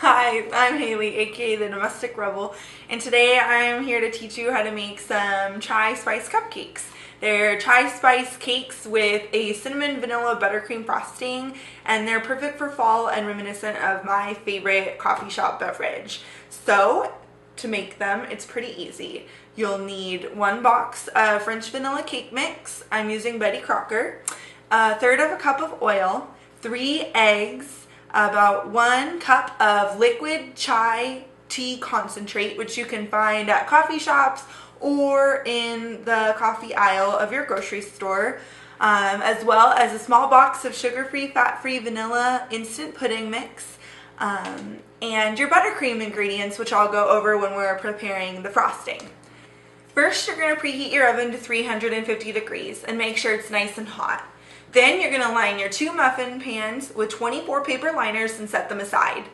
Hi, I'm Hayley, aka the Domestic Rebel, and today I'm here to teach you how to make some chai spice cupcakes. They're chai spice cakes with a cinnamon vanilla buttercream frosting, and they're perfect for fall and reminiscent of my favorite coffee shop beverage. So, to make them, it's pretty easy. You'll need 1 box of French vanilla cake mix. I'm using Betty Crocker. 1/3 of a cup of oil, 3 eggs, about 1 cup of liquid chai tea concentrate, which you can find at coffee shops or in the coffee aisle of your grocery store, as well as a small box of sugar-free, fat-free vanilla instant pudding mix, and your buttercream ingredients, which I'll go over when we're preparing the frosting. First, you're going to preheat your oven to 350 degrees and make sure it's nice and hot. Then you're going to line your 2 muffin pans with 24 paper liners and set them aside.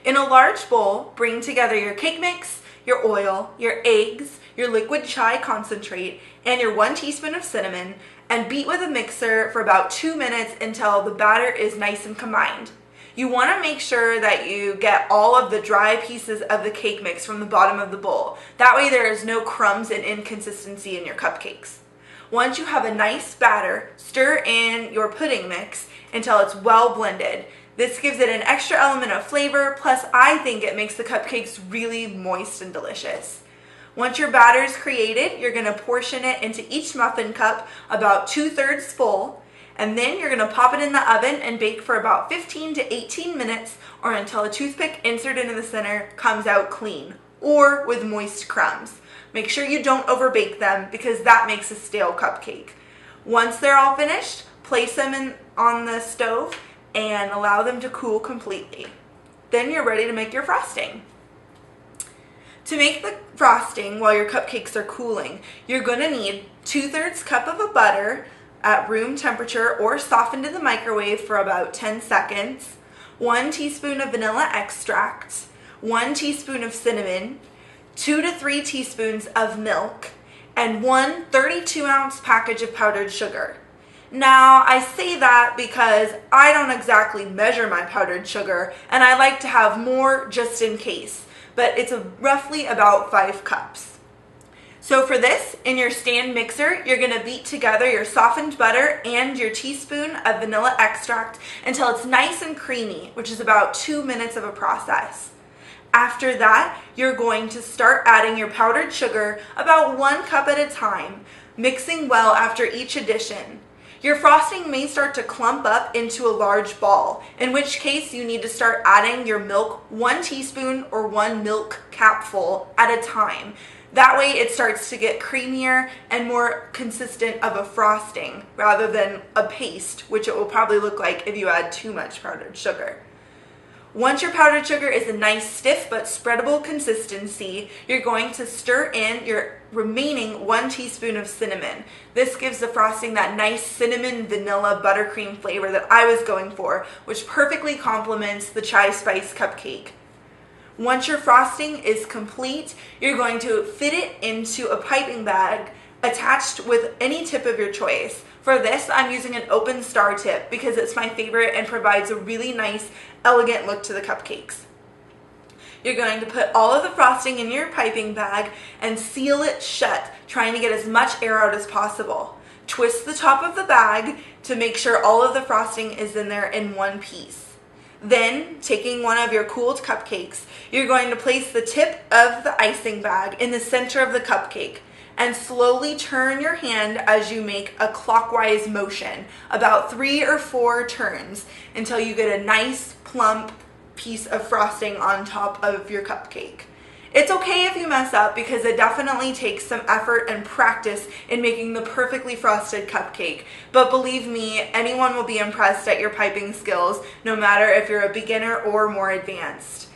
In a large bowl, bring together your cake mix, your oil, your eggs, your liquid chai concentrate, and your 1 teaspoon of cinnamon, and beat with a mixer for about 2 minutes until the batter is nice and combined. You want to make sure that you get all of the dry pieces of the cake mix from the bottom of the bowl. That way there is no crumbs and inconsistency in your cupcakes. Once you have a nice batter, stir in your pudding mix until it's well blended. This gives it an extra element of flavor, plus I think it makes the cupcakes really moist and delicious. Once your batter is created, you're going to portion it into each muffin cup about 2/3 full, and then you're going to pop it in the oven and bake for about 15 to 18 minutes or until a toothpick inserted in the center comes out clean or with moist crumbs. Make sure you don't overbake them because that makes a stale cupcake. Once they're all finished, place them on the stove and allow them to cool completely. Then you're ready to make your frosting. To make the frosting while your cupcakes are cooling, you're going to need 2/3 cup of butter at room temperature or softened in the microwave for about 10 seconds, 1 teaspoon of vanilla extract, 1 teaspoon of cinnamon, 2 to 3 teaspoons of milk, and 1 32-ounce package of powdered sugar. Now, I say that because I don't exactly measure my powdered sugar, and I like to have more just in case, but it's roughly about 5 cups. So for this, in your stand mixer, you're going to beat together your softened butter and your teaspoon of vanilla extract until it's nice and creamy, which is about 2 minutes of a process. After that, you're going to start adding your powdered sugar about 1 cup at a time, mixing well after each addition. Your frosting may start to clump up into a large ball, in which case you need to start adding your milk 1 teaspoon or 1 milk capful at a time. That way it starts to get creamier and more consistent of a frosting rather than a paste, which it will probably look like if you add too much powdered sugar. Once your powdered sugar is a nice stiff but spreadable consistency, you're going to stir in your remaining 1 teaspoon of cinnamon. This gives the frosting that nice cinnamon vanilla buttercream flavor that I was going for, which perfectly complements the chai spice cupcake. Once your frosting is complete, you're going to fit it into a piping bag attached with any tip of your choice. For this, I'm using an open star tip because it's my favorite and provides a really nice, elegant look to the cupcakes. You're going to put all of the frosting in your piping bag and seal it shut, trying to get as much air out as possible. Twist the top of the bag to make sure all of the frosting is in there in one piece. Then, taking one of your cooled cupcakes, you're going to place the tip of the icing bag in the center of the cupcake and slowly turn your hand as you make a clockwise motion, about 3 or 4 turns, until you get a nice plump piece of frosting on top of your cupcake. It's okay if you mess up because it definitely takes some effort and practice in making the perfectly frosted cupcake, but believe me, anyone will be impressed at your piping skills, no matter if you're a beginner or more advanced.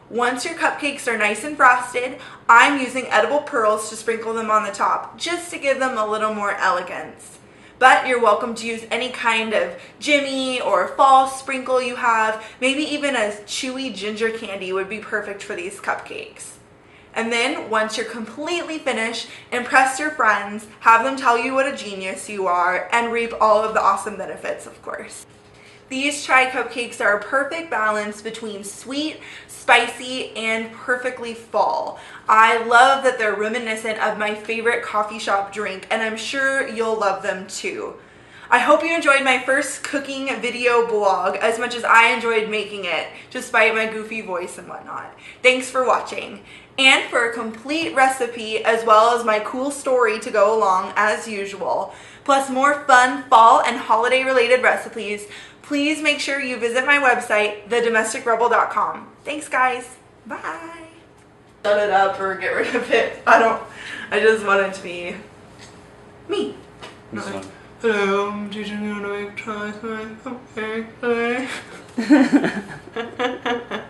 Once your cupcakes are nice and frosted, I'm using edible pearls to sprinkle them on the top, just to give them a little more elegance. But you're welcome to use any kind of jimmy or fall sprinkle you have. Maybe even a chewy ginger candy would be perfect for these cupcakes. And then, once you're completely finished, impress your friends, have them tell you what a genius you are, and reap all of the awesome benefits, of course. These chai cupcakes are a perfect balance between sweet, spicy, and perfectly fall. I love that they're reminiscent of my favorite coffee shop drink, and I'm sure you'll love them too. I hope you enjoyed my first cooking video blog as much as I enjoyed making it, despite my goofy voice and whatnot. Thanks for watching. And for a complete recipe as well as my cool story to go along as usual, plus more fun fall and holiday related recipes, please make sure you visit my website, thedomesticrebel.com. Thanks guys. Bye. Shut it up or get rid of it. I just want it to be me. This one. Hello, I'm teaching you how to make chai spice cupcakes today.